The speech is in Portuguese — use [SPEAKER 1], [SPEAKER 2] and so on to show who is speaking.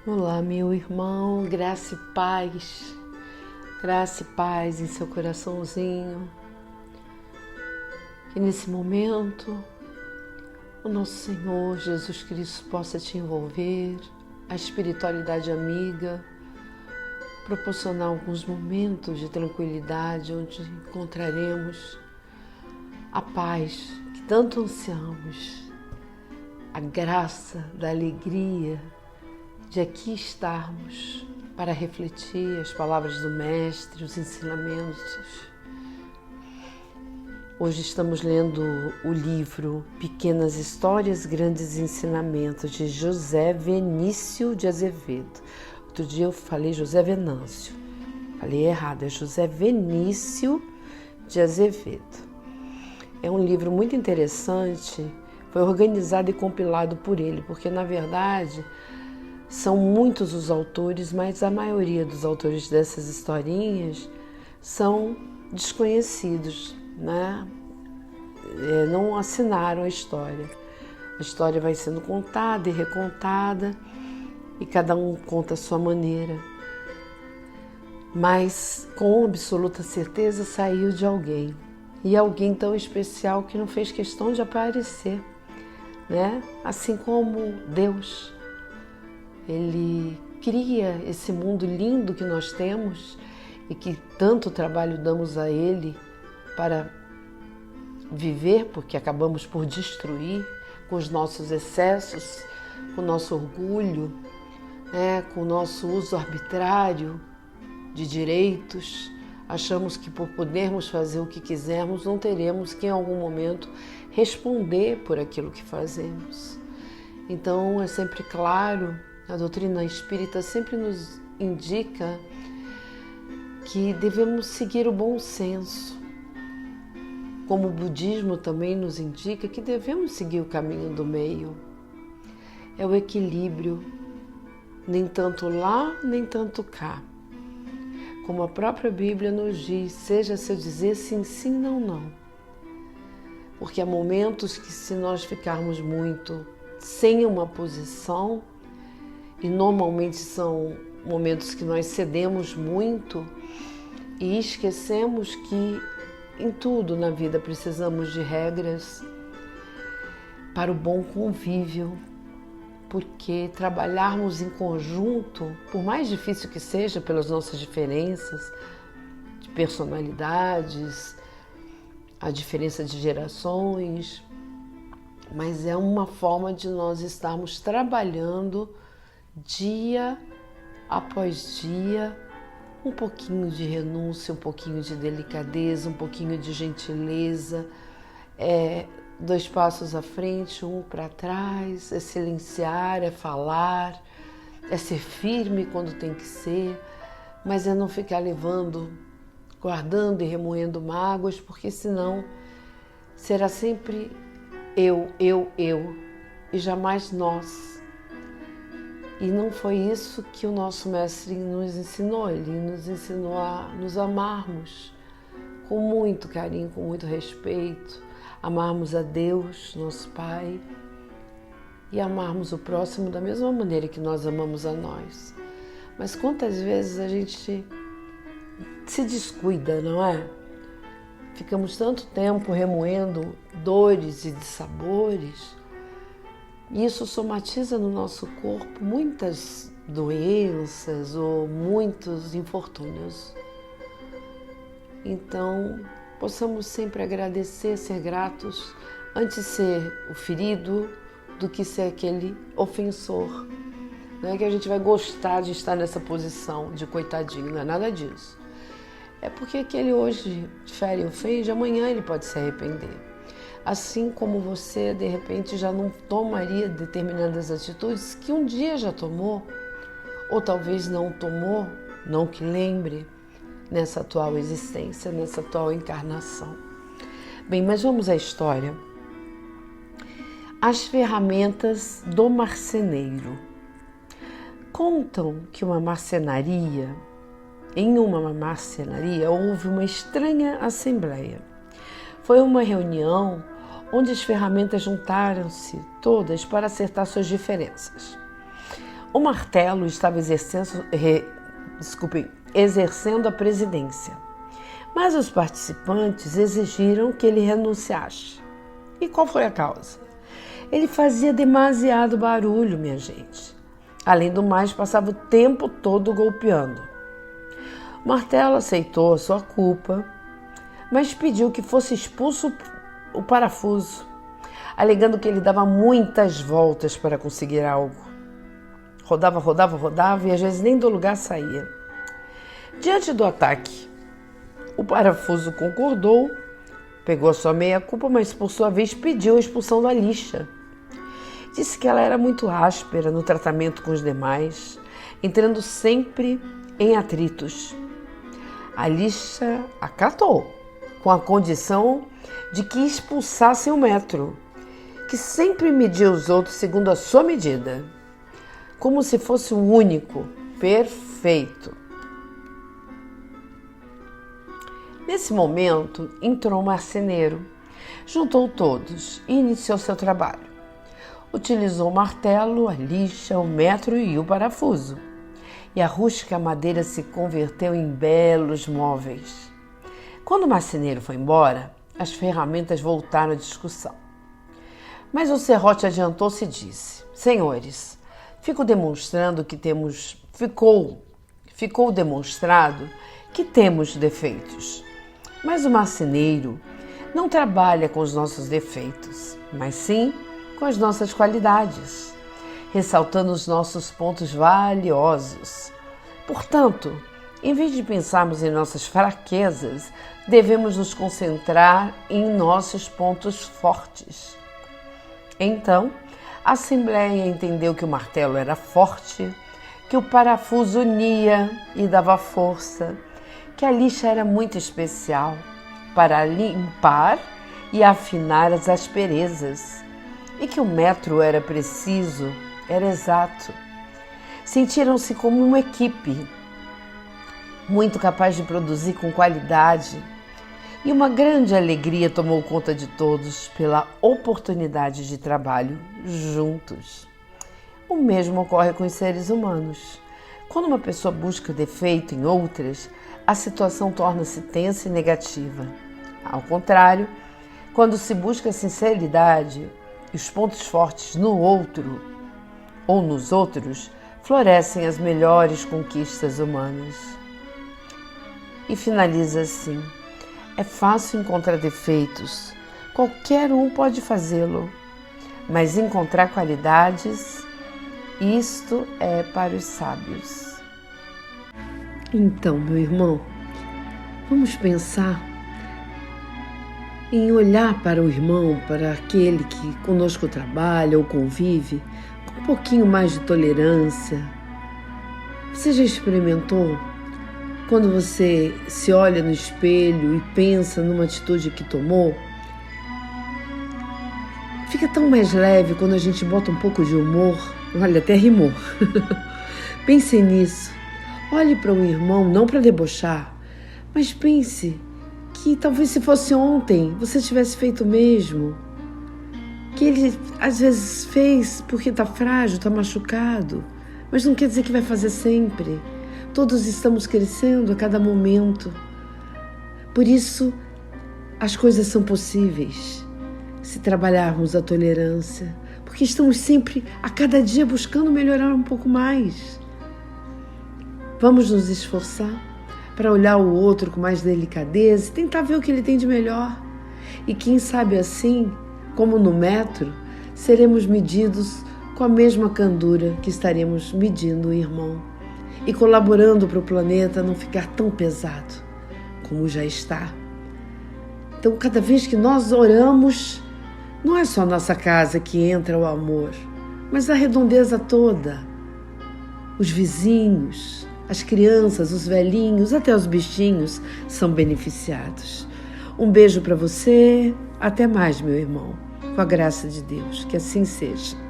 [SPEAKER 1] Olá, meu irmão, graça e paz em seu coraçãozinho. Que nesse momento o nosso Senhor Jesus Cristo possa te envolver, a espiritualidade amiga, proporcionar alguns momentos de tranquilidade onde encontraremos a paz que tanto ansiamos, a graça da alegria de aqui estarmos para refletir as palavras do Mestre, os ensinamentos. Hoje estamos lendo o livro Pequenas Histórias, Grandes Ensinamentos, de José Venício de Azevedo. Outro dia eu falei José Venâncio, falei errado, é José Venício de Azevedo. É um livro muito interessante, foi organizado e compilado por ele, porque na verdade são muitos os autores, mas a maioria dos autores dessas historinhas são desconhecidos, né? Não assinaram a história. A história vai sendo contada e recontada e cada um conta a sua maneira. Mas com absoluta certeza saiu de alguém. E alguém tão especial que não fez questão de aparecer, né? Assim como Deus. Ele cria esse mundo lindo que nós temos e que tanto trabalho damos a Ele para viver, porque acabamos por destruir com os nossos excessos, com o nosso orgulho, com o nosso uso arbitrário de direitos. Achamos que por podermos fazer o que quisermos, não teremos que em algum momento responder por aquilo que fazemos. Então é sempre claro, a doutrina espírita sempre nos indica que devemos seguir o bom senso, como o budismo também nos indica que devemos seguir o caminho do meio. É o equilíbrio, nem tanto lá, nem tanto cá. Como a própria Bíblia nos diz, seja seu dizer sim, sim, não, não. Porque há momentos que se nós ficarmos muito sem uma posição, e normalmente são momentos que nós cedemos muito e esquecemos que em tudo na vida precisamos de regras para o bom convívio, porque trabalharmos em conjunto, por mais difícil que seja pelas nossas diferenças de personalidades, a diferença de gerações, mas é uma forma de nós estarmos trabalhando dia após dia, um pouquinho de renúncia, um pouquinho de delicadeza, um pouquinho de gentileza, 2 passos à frente, 1 para trás, é silenciar, é falar, é ser firme quando tem que ser, mas é não ficar guardando e remoendo mágoas, porque senão será sempre eu, e jamais nós. E não foi isso que o nosso mestre nos ensinou, ele nos ensinou a nos amarmos com muito carinho, com muito respeito, amarmos a Deus, nosso Pai, e amarmos o próximo da mesma maneira que nós amamos a nós. Mas quantas vezes a gente se descuida, não é? Ficamos tanto tempo remoendo dores e dissabores, e isso somatiza no nosso corpo muitas doenças ou muitos infortúnios. Então, possamos sempre agradecer, ser gratos, antes ser o ferido do que ser aquele ofensor. Não é que a gente vai gostar de estar nessa posição de coitadinho, não é nada disso. É porque aquele hoje fere e ofende, amanhã ele pode se arrepender. Assim como você, de repente, já não tomaria determinadas atitudes que um dia já tomou, ou talvez não tomou, não que lembre, nessa atual existência, nessa atual encarnação. Bem, mas vamos à história. As ferramentas do marceneiro. Contam que em uma marcenaria houve uma estranha assembleia. Foi uma reunião onde as ferramentas juntaram-se todas para acertar suas diferenças. o Martelo estava exercendo a presidência, mas os participantes exigiram que ele renunciasse. E qual foi a causa? Ele fazia demasiado barulho, minha gente. Além do mais, passava o tempo todo golpeando. O Martelo aceitou a sua culpa, mas pediu que fosse expulso o parafuso, alegando que ele dava muitas voltas para conseguir algo. Rodava e às vezes nem do lugar saía. Diante do ataque, o parafuso concordou, pegou a sua meia-culpa, mas por sua vez pediu a expulsão da lixa. Disse que ela era muito áspera no tratamento com os demais, entrando sempre em atritos. A lixa acatou, com a condição de que expulsassem o metro, que sempre media os outros segundo a sua medida, como se fosse o único, perfeito. Nesse momento, entrou um marceneiro, juntou todos e iniciou seu trabalho. Utilizou o martelo, a lixa, o metro e o parafuso. E a rústica madeira se converteu em belos móveis. Quando o marceneiro foi embora, as ferramentas voltaram à discussão. Mas o serrote adiantou-se e disse: Senhores, ficou demonstrado que temos defeitos. Mas o marceneiro não trabalha com os nossos defeitos, mas sim com as nossas qualidades, ressaltando os nossos pontos valiosos. Portanto, em vez de pensarmos em nossas fraquezas, devemos nos concentrar em nossos pontos fortes. Então, a Assembleia entendeu que o martelo era forte, que o parafuso unia e dava força, que a lixa era muito especial para limpar e afinar as asperezas, e que o metro era preciso, era exato. Sentiram-se como uma equipe, muito capaz de produzir com qualidade, e uma grande alegria tomou conta de todos pela oportunidade de trabalho juntos. O mesmo ocorre com os seres humanos. Quando uma pessoa busca defeito em outras, a situação torna-se tensa e negativa. Ao contrário, quando se busca sinceridade e os pontos fortes no outro ou nos outros, florescem as melhores conquistas humanas. E finaliza assim: é fácil encontrar defeitos, qualquer um pode fazê-lo, mas encontrar qualidades, isto é para os sábios. Então, meu irmão, vamos pensar em olhar para o irmão, para aquele que conosco trabalha ou convive, com um pouquinho mais de tolerância. Você já experimentou? Quando você se olha no espelho e pensa numa atitude que tomou, fica tão mais leve quando a gente bota um pouco de humor. Olha, até rimou. Pense nisso. Olhe para o irmão, não para debochar, mas pense que talvez se fosse ontem, você tivesse feito o mesmo. Que ele às vezes fez porque está frágil, está machucado, mas não quer dizer que vai fazer sempre. Todos estamos crescendo a cada momento. Por isso, as coisas são possíveis se trabalharmos a tolerância, porque estamos sempre, a cada dia, buscando melhorar um pouco mais. Vamos nos esforçar para olhar o outro com mais delicadeza e tentar ver o que ele tem de melhor. E quem sabe assim, como no metro, seremos medidos com a mesma candura que estaremos medindo o irmão e colaborando para o planeta não ficar tão pesado como já está. Então, cada vez que nós oramos, não é só a nossa casa que entra o amor, mas a redondeza toda, os vizinhos, as crianças, os velhinhos, até os bichinhos são beneficiados. Um beijo para você, até mais, meu irmão, com a graça de Deus, que assim seja.